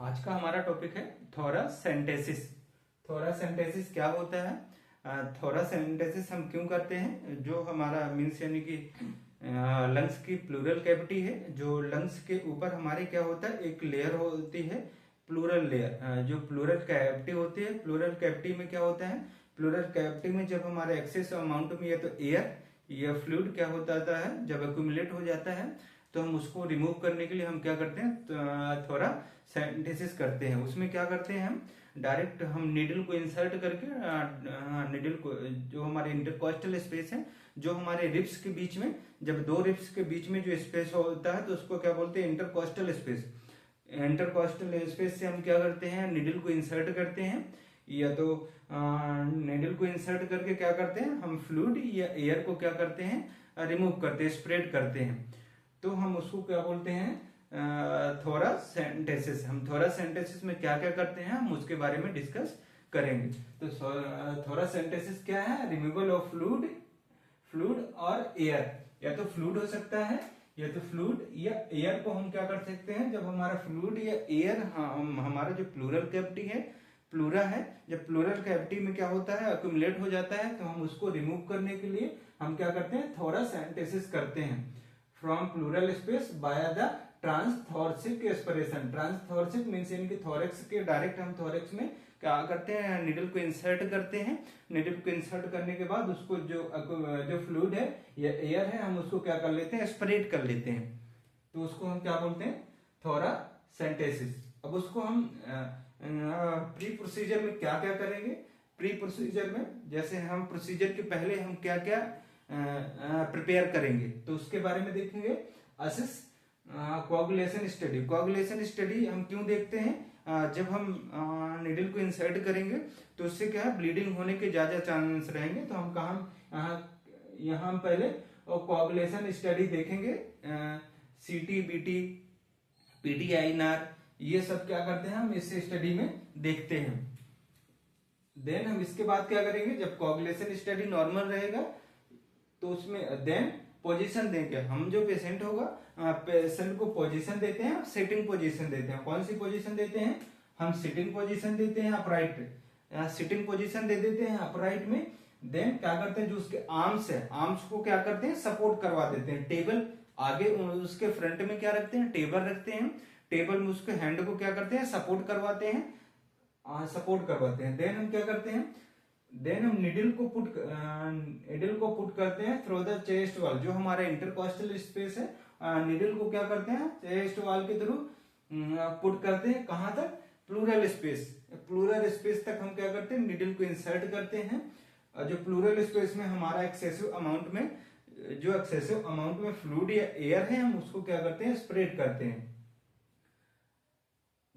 आज का हमारा टॉपिक है थोरासेंटेसिस। थोरासेंटेसिस क्या होता है? थोरासेंटेसिस हम क्यों करते हैं? जो हमारा मीन्स यानी कि लंग्स की प्लूरल कैविटी है, जो लंग्स के ऊपर हमारे क्या होता है, एक लेयर होती है प्लूरल लेयर। जो प्लूरल कैविटी होती है, प्लूरल कैविटी में क्या होता है, प्लूरल कैविटी में जब हमारे एक्सेस अमाउंट में या तो एयर या फ्लूइड क्या होता है, जब एक्यूमुलेट हो जाता है तो हम उसको रिमूव करने के लिए हम क्या करते हैं, थोरासेंटेसिस करते हैं। उसमें क्या करते हैं, हम डायरेक्ट हम नीडल को इंसर्ट करके नीडल को, जो हमारे इंटरकॉस्टल स्पेस है, जो हमारे रिब्स के बीच में, जब दो रिब्स के बीच में जो स्पेस होता है तो उसको क्या बोलते हैं, इंटरकॉस्टल स्पेस। इंटरकॉस्टल स्पेस से हम क्या करते हैं, नीडल को इंसर्ट करते हैं, या तो नीडल को इंसर्ट करके क्या करते हैं, हम फ्लूइड या एयर को क्या करते हैं, रिमूव करते हैं, स्प्रेड करते हैं। तो हम उसको क्या बोलते हैं, थोरासेंटेसिस। हम थोरासेंटेसिस में क्या क्या करते हैं, हम उसके बारे में डिस्कस करेंगे। तो थोरासेंटेसिस क्या है, रिमूवल ऑफ फ्लूइड और एयर। या तो फ्लूइड हो सकता है, या तो फ्लूइड या एयर को हम क्या कर सकते हैं, जब हमारा फ्लूइड या एयर, हमारा जो प्लूरल कैविटी है, प्लूरा है, जब प्लूरल कैविटी में क्या होता है, अक्यूमुलेट हो जाता है, तो हम उसको रिमूव करने के लिए हम क्या करते हैं, थोरासेंटेसिस करते हैं from pleural space by the transthoracic aspiration. Transthoracic means यानी कि थोरेक्स के डायरेक्ट हम थोरेक्स में क्या करते हैं, निडल को इंसर्ट करते हैं। निडल को इंसर्ट करने के बाद उसको जो फ्लूइड है या एयर है, हम उसको क्या कर लेते हैं, स्प्रेड कर लेते हैं। तो उसको हम क्या बोलते हैं, थोरासेंटेसिस। अब उसको हम प्री प्रोसीजर में क्या क्या करेंगे। प्री प्रोसीजर में जैसे हम प्रोसीजर के पहले हम क्या क्या प्रिपेयर करेंगे, तो उसके बारे में देखेंगे। असिस कोगुलेशन स्टडी। कोगुलेशन स्टडी हम क्यों देखते हैं, जब हम नीडल को इंसर्ट करेंगे तो उससे क्या है, ब्लीडिंग होने के ज्यादा चांस रहेंगे। तो हम यहाँ हम पहले कोगुलेशन स्टडी देखेंगे। सीटी, बीटी, पीटीआईएनआर, ये सब क्या करते हैं, हम इस स्टडी में देखते हैं। देन हम इसके बाद क्या करेंगे, जब कोगुलेशन स्टडी नॉर्मल रहेगा तो उसमें देन पोजीशन देंगे। हम जो पेशेंट होगा, पेशेंट को पोजीशन देते हैं, सिटिंग पोजीशन देते हैं। कौन सी पोजीशन देते हैं, हम सिटिंग पोजीशन देते हैं, अपराइट सिटिंग पोजीशन दे देते हैं अपराइट में। देन क्या करते हैं, जो उसके आर्म्स है, आर्म्स को क्या करते हैं, सपोर्ट करवा देते हैं। टेबल आगे उसके फ्रंट में क्या रखते हैं, टेबल रखते हैं। टेबल में उसके हैंड को क्या करते हैं, सपोर्ट करवाते हैं, सपोर्ट करवाते हैं। देन हम क्या करते हैं, देन हम निडल को पुट करते हैं थ्रू द चेस्ट वॉल। जो हमारा इंटरकॉस्टल स्पेस है, निडल को क्या करते हैं, चेस्ट वॉल के थ्रू पुट करते हैं। कहां तक, प्लूरल स्पेस। प्लूरल स्पेस तक हम क्या करते हैं, निडल को इंसर्ट करते हैं। जो प्लूरल स्पेस में हमारा एक्सेसिव अमाउंट में फ्लूइड या एयर है, हम उसको क्या करते हैं, स्प्रेड करते हैं।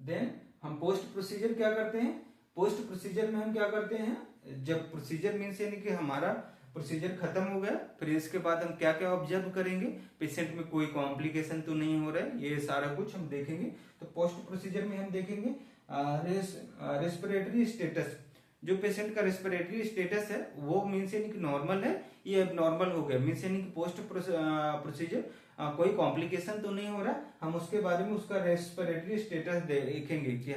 देन हम पोस्ट प्रोसीजर क्या करते हैं। पोस्ट प्रोसीजर में हम क्या करते हैं, जब प्रोसीजर मीन्स यानी कि हमारा प्रोसीजर खत्म हो गया, फिर इसके बाद हम क्या क्या ऑब्जर्व करेंगे, पेशेंट में कोई कॉम्प्लिकेशन तो नहीं हो रहा है, ये सारा कुछ हम देखेंगे। तो पोस्ट प्रोसीजर में हम देखेंगे रेस्पिरेटरी स्टेटस। जो पेशेंट का रेस्पिरेटरी स्टेटस है वो मीन्स यानी कि नॉर्मल है, ये एबनॉर्मल हो गया, मीन्स यानी कि पोस्ट प्रोसीजर कोई कॉम्प्लिकेशन तो नहीं हो रहा। हम उसके बारे में उसका रेस्पिरेटरी स्टेटस देखेंगे कि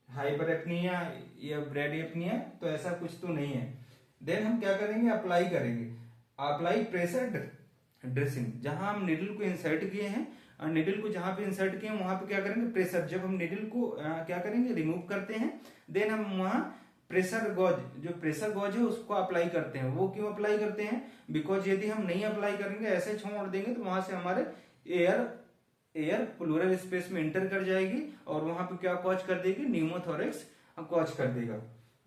हाइपरएपनिया या ब्रेडियपनिया, तो ऐसा कुछ तो नहीं है। देन हम क्या करेंगे, अप्लाई करेंगे। Apply pressure dressing. जहां हम निडल को इंसर्ट किए हैं, निडल को जहां पे इंसर्ट किए हैं वहां पे क्या करेंगे, प्रेशर। जब हम निडल को क्या करेंगे, रिमूव करते हैं, देन हम वहां प्रेशर गॉज, जो प्रेशर गॉज है उसको अप्लाई करते हैं। वो क्यों अप्लाई करते हैं, बिकॉज यदि हम नहीं अप्लाई करेंगे, ऐसे छोड़ देंगे, तो वहां से हमारे एयर प्लूरल स्पेस में इंटर कर जाएगी और वहां पे क्या कॉज कर देगी, न्यूमोथोरेक्स कॉज कर देगा।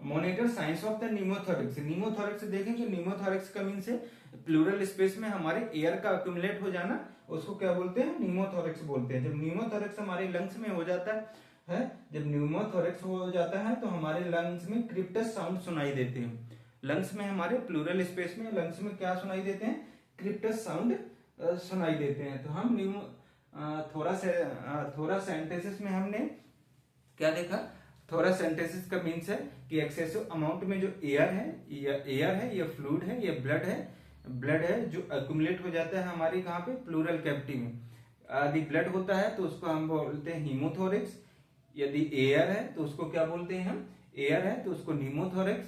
Monitor science of the pneumothorax. Pneumothorax देखेंगे, न्यूमोथोरेक्स का मीन्स है प्लूरल स्पेस में हमारे एयर का अक्यूमुलेट हो जाना, उसको क्या बोलते हैं, न्यूमोथोरेक्स बोलते हैं। जब न्यूमोथोरेक्स हमारे लंग्स में हो जाता है, जब न्यूमोथोरेक्स हो जाता है तो हमारे लंग्स में क्रिप्टस साउंड सुनाई देते हैं। लंग्स में हमारे प्लूरल स्पेस में लंग्स में क्या सुनाई देते हैं, क्रिप्टस साउंड सुनाई देते हैं। तो हम थोरासेंटेसिस में हमने क्या देखा, थोरासेंटेसिस का मीन्स है कि एक्सेसिव अमाउंट में जो एयर है या फ्लूइड है या ब्लड है जो एक्यूमुलेट हो जाता है हमारी कहाँ पे, प्लूरल कैविटी में। यदि ब्लड होता है तो उसको हम बोलते हैं हीमोथोरिक्स, यदि एयर है तो उसको क्या बोलते हैं हम, एयर है तो उसको नीमोथोरिक्स,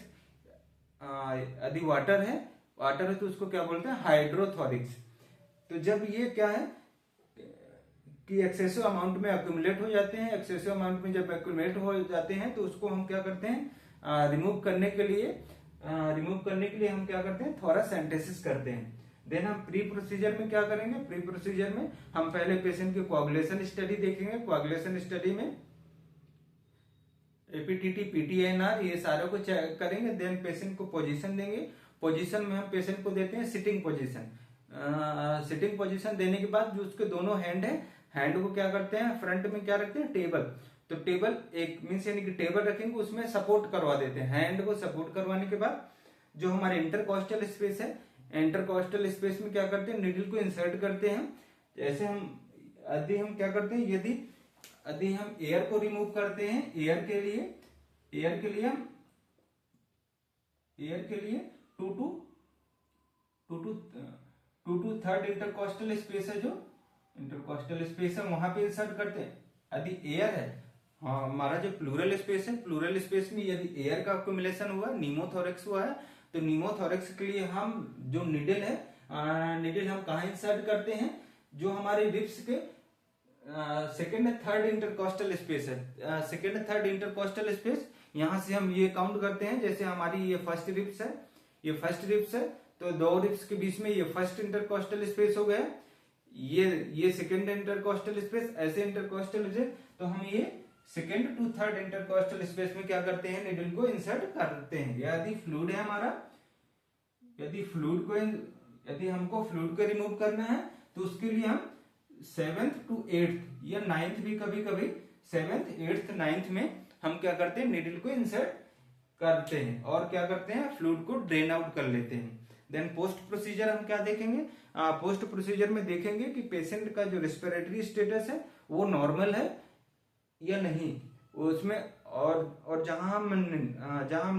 यदि वाटर है तो उसको क्या बोलते हैं हाइड्रोथोरिक्स। तो जब ये क्या है कि एक्सेसिव अमाउंट में एक्यूमुलेट हो जाते हैं, एक्सेसिव अमाउंट में जब एक्यूमुलेट हो जाते हैं तो उसको हम क्या करते हैं रिमूव करने के लिए हम क्या करते हैं थोरासेंटेसिस करते हैं। देन हम प्री प्रोसीजर में क्या करेंगे, प्री प्रोसीजर में हम पहले पेशेंट की कोआगुलेशन स्टडी देखेंगे। कोआगुलेशन स्टडी में एपीटीटी पीटीएनआर ये सारों को चेक करेंगे। देन पेशेंट को पोजीशन देंगे। पोजीशन में हम पेशेंट को देते हैं सिटिंग पोजीशन। सिटिंग पोजीशन देने के बाद जो उसके दोनों हैंड है, हैंड को क्या करते हैं फ्रंट में क्या रखते हैं टेबल। तो टेबल एक मीन्स यानी कि टेबल रखेंगे, उसमें सपोर्ट करवा देते हैं। हैंड को सपोर्ट करवाने के बाद जो हमारे इंटरकॉस्टल स्पेस है, इंटरकॉस्टल स्पेस में क्या करते हैं नीडल को इंसर्ट करते हैं। जैसे हम क्या करते हैं, यदि हम एयर को रिमूव करते हैं, एयर के लिए two to third intercostal space है, जो इंटरकॉस्टल स्पेस है वहां पे इंसर्ट करते हैं। यदि एयर है, हाँ हमारा जो प्लूरल स्पेस है, प्लूरल स्पेस में यदि एयर का एक्युमुलेशन हुआ, नीमोथोरेक्स हुआ है, तो नीमोथोरेक्स के लिए हम जो निडल है, निडल हम कहाँ इंसर्ट करते हैं, जो हमारे रिब्स के सेकेंड थर्ड इंटरकॉस्टल स्पेस है, सेकेंड थर्ड इंटरकॉस्टल स्पेस, यहां से हम ये काउंट करते हैं। जैसे हमारी ये फर्स्ट रिब्स है, तो दो रिब्स के बीच में ये फर्स्ट इंटरकॉस्टल स्पेस हो गया, ये सेकेंड इंटरकॉस्टल स्पेस, ऐसे इंटरकॉस्टल स्पेस, तो हम ये second to third intercostal space में क्या करते हैं निडल को इंसर्ट करते हैं। यदि फ्लूइड है हमारा, यदि हमको फ्लूइड को रिमूव करना है तो उसके लिए हम 7th to 8th या 9th भी कभी 7th 8th 9th में हम क्या करते हैं निडल को इंसर्ट करते हैं और क्या करते हैं फ्लूइड को ड्रेन आउट कर लेते हैं। देन पोस्ट प्रोसीजर हम क्या देखेंगे, पोस्ट प्रोसीजर में देखेंगे कि पेशेंट का जो रेस्पिरेटरी स्टेटस है वो नॉर्मल है या नहीं उसमें, और जहां हम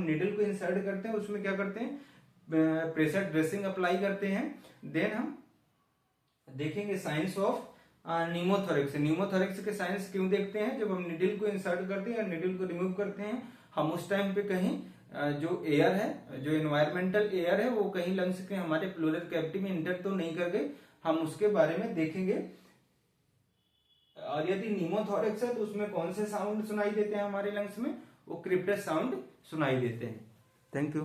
निडल को इंसर्ट करते हैं उसमें क्या करते हैं प्रेशर ड्रेसिंग अप्लाई करते हैं। देन हम देखेंगे साइंस ऑफ न्यूमोथोरेक्स के साइंस क्यों देखते हैं, जब हम निडल को इंसर्ट करते हैं या निडल को रिमूव करते हैं हम उस टाइम पे कहीं जो एयर है, जो एनवायरमेंटल एयर है वो कहीं लंग्स के हमारे प्लूरल कैविटी में इंटर तो नहीं कर गए, हम उसके बारे में देखेंगे। और यदि न्यूमोथोरेक्स है तो उसमें कौन से साउंड सुनाई देते हैं हमारे लंग्स में, वो क्रिप्टस साउंड सुनाई देते हैं। Thank you.